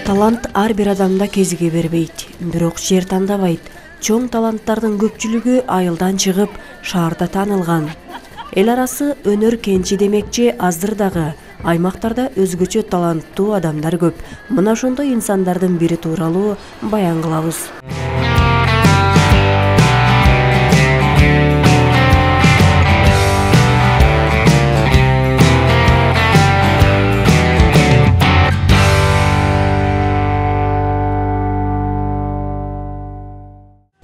Талант ар бир адамда кезиге бербейт, бирок жер тандабайт. Чоң таланттардын көпчүлүгү айылдан чыгып, шаарда таанылган. Эл арасы өнөр кенчи демекчи аздыр дагы. Аймактарда өзгөчө таланттуу адамдар көп. Мына ошондой инсандардын бири тууралуу баян кылабыз.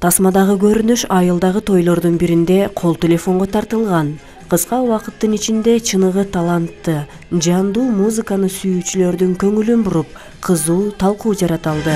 Тасмадагы көрүнүш айылдагы тойлордун биринде кол телефонго тартылган. Кыска убакыттын ичинде чыныгы талантты, жандуу музыканы сүйүүчүлөрдүн көңүлүн буруп, кызуу талкуу жаратылды.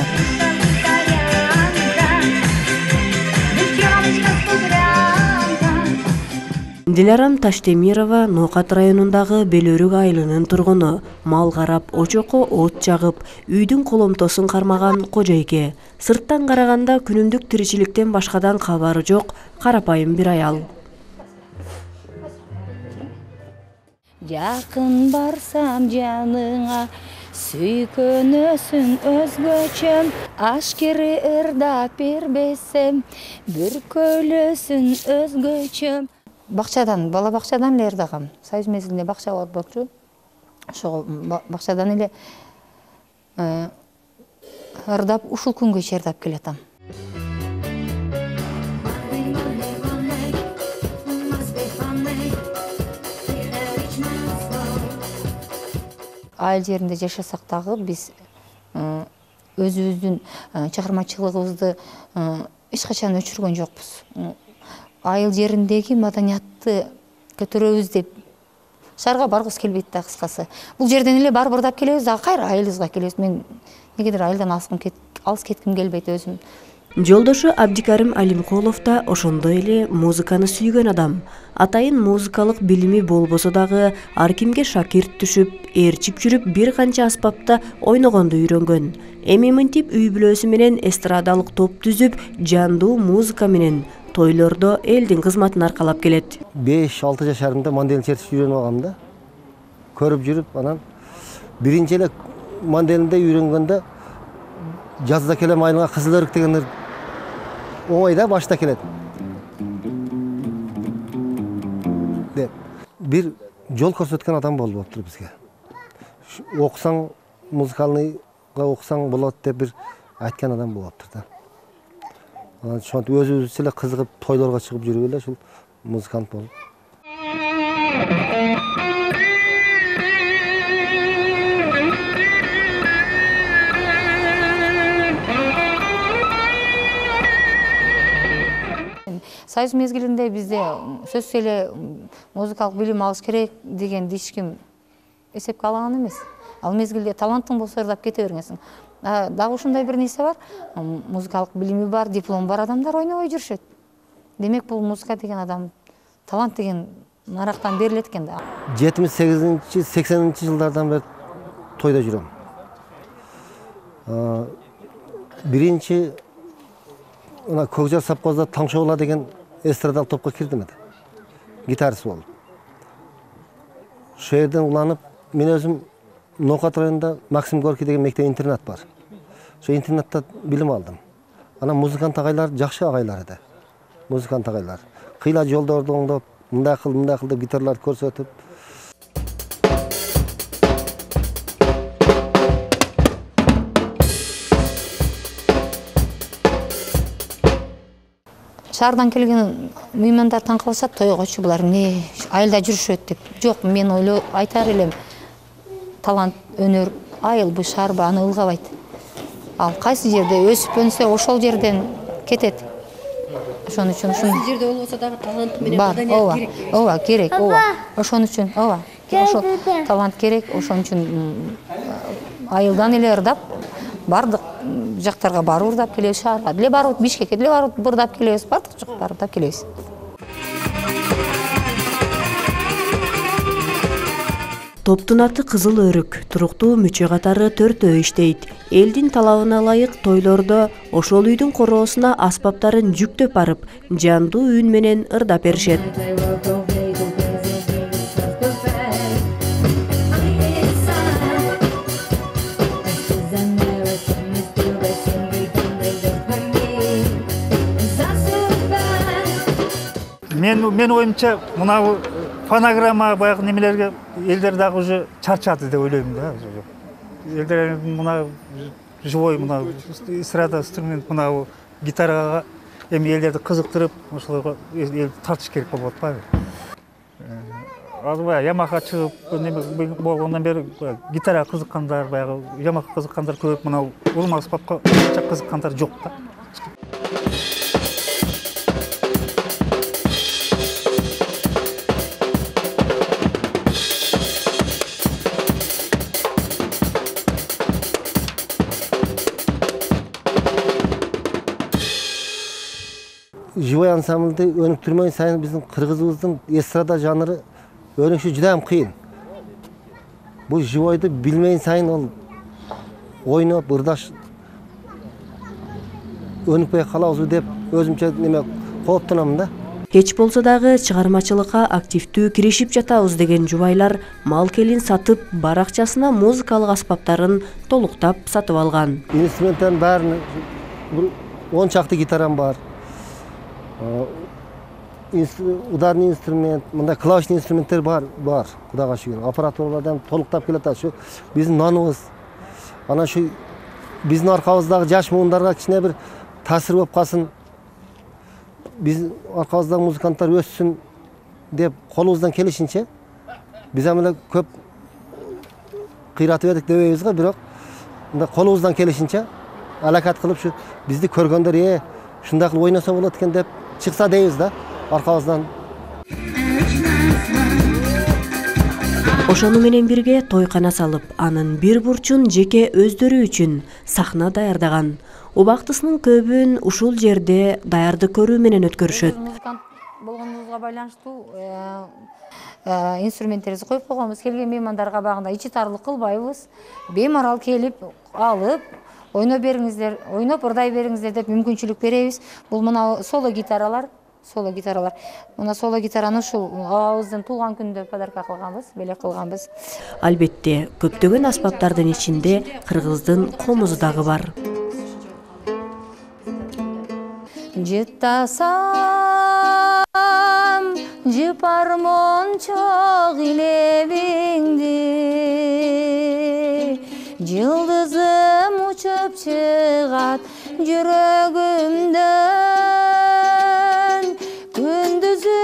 Диларам Таштемирова Ноокат районундагы Белөрүк айылынын тургуну. Мал карап, очокко от жагып, үйдүн коломтосун кармаган кожойке. Сырттан караганда күнүмдүк тиричиликтен башкадан кабары жок карапайым бир аял. Жакын барсам жаныңа, сүйкөнөсүң өзгөчө, ашкери ырдап бербесем, бүркөлөсүң өзгөчө. Бала бакчадан эле ырдагам. Союз мезгилинде бакча болот болчу. Ошого бакчадан эле ырдап ушул күнгө чейин ырдап келатам. Айыл жеринде жашасак дагы биз өзүбүздүн чыгармачылыгыбызды эч качан өчүргөн жокпуз. Айыл жериндеги маданиятты көтөрөбүз деп шаарга баргыбыз келбейт да, кыскасы. Бул жерден эле барып ырдап келебиз дагы кайра айылыбызга келебиз. Мен негедир айылдан алыс кетким келбейт өзүм. Жолдошу Абдикарим Алимкулов да ошондой эле музыканы сүйгөн адам. Атайын музыкалык билими болбосо дагы ар кимге шакирт түшүп, ээрчип жүрүп бир канча аспапта ойногонду үйрөнгөн. Эми мынтип үй бүлөсү менен эстрадалык топ түзүп, жандуу музыка менен тойлордо элдин кызматын аркалап келет. 5-6 жашарымда мандел чертип үйрөнүп алгам да. Көрүп жүрүп, анан биринчи эле манделинде үйрөнгөндө жазда келем айылга кызыл өрүк деген оңой да, башта келет. Деп бир жол көрсөткөн адам болуп атты бизге. Окусаң, музыкалныйга окусаң болот деп бир айткан адам болуп атты да. Ошонтип өзүбүз эле кызыгып тойлорго чыгып жүрүп эле ушул музыкант болуп. Союз мезгилинде бизде сөзсүз эле музыкалык билим алыш керек дегенди эч ким эсепке алган эмес. Ал мезгилде талантың болсо ырдап кете бересиң. Дагы ушундай бир нерсе бар. Музыкалык билими бар, диплом бар адамдар ойнобой жүрүшөт. Демек бул музыка деген адам, талант деген нарактан берилет экен да. 78-80 жылдардан бери тойда жүрөм. Биринчи Көкжар совхозда Таңшоғла деген эстрадалык топко кирдим эди. Гитарист болуп. Ошол жерден уланып, мен өзүм Ноокат районунда Максим Горький деген мектеп-интернат бар. Ошо интернатта билим алдым. Анан музыкант агайлар жакшы агайлар эди. Музыкант агайлар. Кыйла жолдорду оңдоп, мындай кыл деп гитараларды көрсөтүп. Шаардан келген меймандар таң калышат, тойгочу булар эмне айылда жүрүшөт деп. Жок, мен айтар элем, талант, өнөр айылбы, шаарбы аны ылгабайт. Ал кайсы жерде өсүп өнсө, ошол жерден кетет. Ошон үчүн ушул жерде болбосо дагы талант менен маданият керек. Ооба, керек, ооба. Ошон үчүн, ооба. Ошол талант керек, ошон үчүн айылдан эле ырдап, бардык жактарга барып ырдап келебиз, шаарга деле барып, Бишкекке деле барып ырдап келебиз, бардык жактарга ырдап келебиз. Топтун аты Кызыл өрүк, туруктуу мүчө катары 4 иштейт. Элдин талабына ылайык тойлордо ошол үйдүн короосуна аспаптарын жүктөп барып, жандуу үн менен ырдап беришет. мен ойымча мынау фонограмма баягы немелерге элдер дагы уже чарчады деп ойлойм да. Элдер мына живой мына эстрада инструмент мына гитарага эми элдерди кызыктырып ошолорго эл тартыш керек болуп атпайбы. Азыр баягы Ямаха чыгып неме болгондон бери гитарага кызыккандар, баягы Ямаха кызыккандар көп, мына улам аспапка кызыккандар жок да. Живой ансамбльді өніктірмей сайын біздің қырғызымыздың эстрада жанры өнікші жүдәм қиын. Бұл живойды білмейін сайын ол ойнап, ырдаш өнікпей қалауызы деп өзімше неме қооптанамын да. Эч болсо дагы чыгармачылыкка активдүү киришип жатабыз деген жубайлар мал келин сатып, баракчасына музыкалык аспаптарын толуктап сатып алган. Инструменттердин бәрін 10 чакты гитарам бар. Ударный инструмент, мында клавишный инструменттер бар, Кудайга шүгүр. Аппаратуралардан толуктап келатат. Шу биздин наныбыз. Ана шу биздин аркабыздагы жаш муундарга кичине бир таасир болуп калсын. Биз аркабыздагы музыканттар өссүн деп колубуздан келишинче биз амеле көп кыйратып едик дебейбиз го, бирок мында колубуздан келишинче алакат кылып шу бизди көргөндөр шундай кылып ойнаса болот экен деп чыкса дейбиз да аркабыздан. Ошону менен бирге тойкана салып, анын бир бурчун жеке өздөрү үчүн сахна даярдаган. Убактысынын көбүн ушул жерде даярдык көрүү менен өткөрүшөт. Музыкант болгонубузга байланыштуу инструменттерибизди коюп койгонбуз. Келген меймандарга багында ичи тарлык кылбайбыз. Беймарал келип, алып, ойноп бериңиздер, ойноп ырдай бериңиздер деп мүмкүнчүлүк беребиз. Бул мына соло гитаралар. Мына соло гитараны ушул абабыздын туулган күндө подарка кылганбыз, белек кылганбыз. Албетте, көптөгөн аспаптардын ичинде кыргыздын комузу дагы бар. Жыттасам жыпар мончок илебиңди, жылдызым учуп чыгат жүрөгүмдөн, күндүзү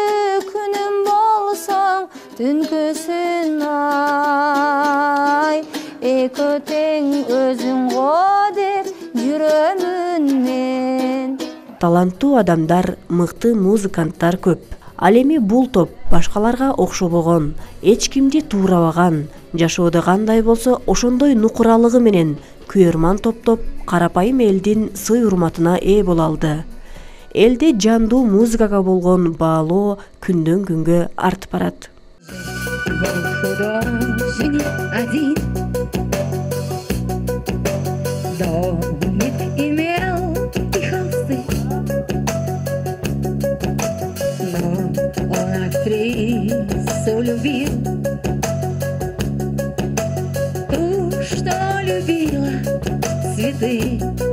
күнүм болсоң түнкүсүн ай, экөө тең өзүң го деп жүрөмүн мен. Таланттуу адамдар, мыкты музыканттар көп. Ал эми бул топ башкаларга окшобогон, эч кимди туурабаган, жашоодо кандай болсо ошондой нукуралыгы менен күйөрман топтоп карапайым элдин сый урматына ээ боло алды. Элде жандуу музыкага болгон баалоо күндөн күнгө артып барат. Любил ту, что любила цветы.